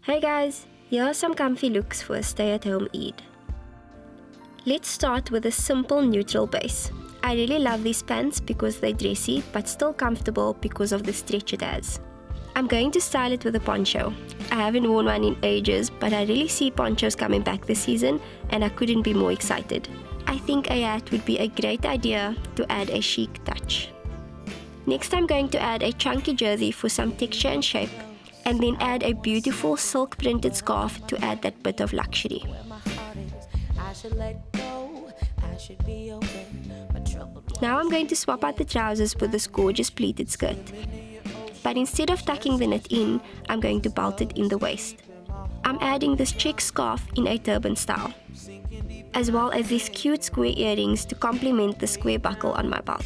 Hey guys, here are some comfy looks for a stay-at-home Eid. Let's start with a simple neutral base. I really love these pants because they're dressy but still comfortable because of the stretch it has. I'm going to style it with a poncho. I haven't worn one in ages, but I really see ponchos coming back this season and I couldn't be more excited. I think a hat would be a great idea to add a chic touch. Next I'm going to add a chunky jersey for some texture and shape, and then add a beautiful silk printed scarf to add that bit of luxury. Now I'm going to swap out the trousers with this gorgeous pleated skirt. But instead of tucking the knit in, I'm going to belt it in the waist. I'm adding this check scarf in a turban style, as well as these cute square earrings to complement the square buckle on my belt.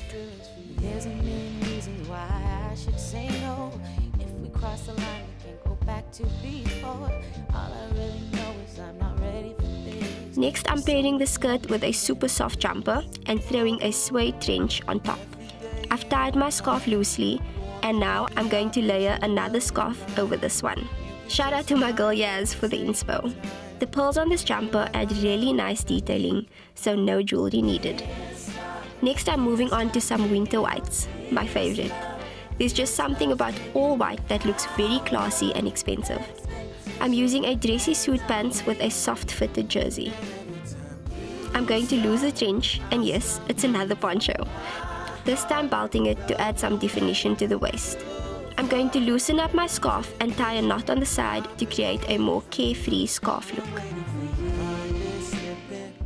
Next, I'm pairing the skirt with a super soft jumper and throwing a suede trench on top. I've tied my scarf loosely, and now I'm going to layer another scarf over this one. Shout out to my girl Yaz for the inspo. The pearls on this jumper add really nice detailing, so no jewelry needed. Next, I'm moving on to some winter whites, my favorite. There's just something about all white that looks very classy and expensive. I'm using a dressy suit pants with a soft fitted jersey. I'm going to lose the trench, and yes, it's another poncho. This time belting it to add some definition to the waist. I'm going to loosen up my scarf and tie a knot on the side to create a more carefree scarf look.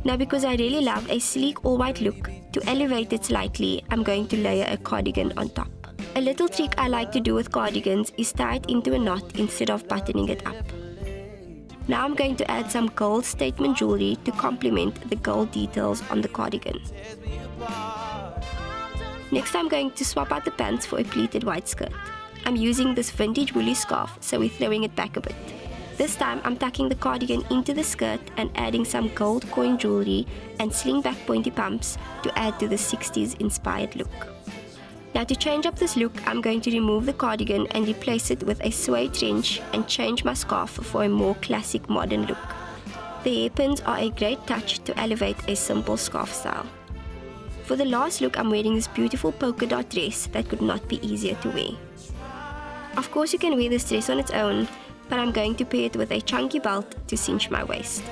Now, because I really love a sleek all-white look, to elevate it slightly, I'm going to layer a cardigan on top. A little trick I like to do with cardigans is tie it into a knot instead of buttoning it up. Now I'm going to add some gold statement jewelry to complement the gold details on the cardigan. Next, I'm going to swap out the pants for a pleated white skirt. I'm using this vintage woolly scarf, so we're throwing it back a bit. This time I'm tucking the cardigan into the skirt and adding some gold coin jewelry and sling back pointy pumps to add to the 60s inspired look. Now, to change up this look, I'm going to remove the cardigan and replace it with a suede trench and change my scarf for a more classic modern look. The hairpins are a great touch to elevate a simple scarf style. For the last look, I'm wearing this beautiful polka dot dress that could not be easier to wear. Of course, you can wear this dress on its own, but I'm going to pair it with a chunky belt to cinch my waist.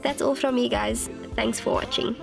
That's all from me, guys. Thanks for watching.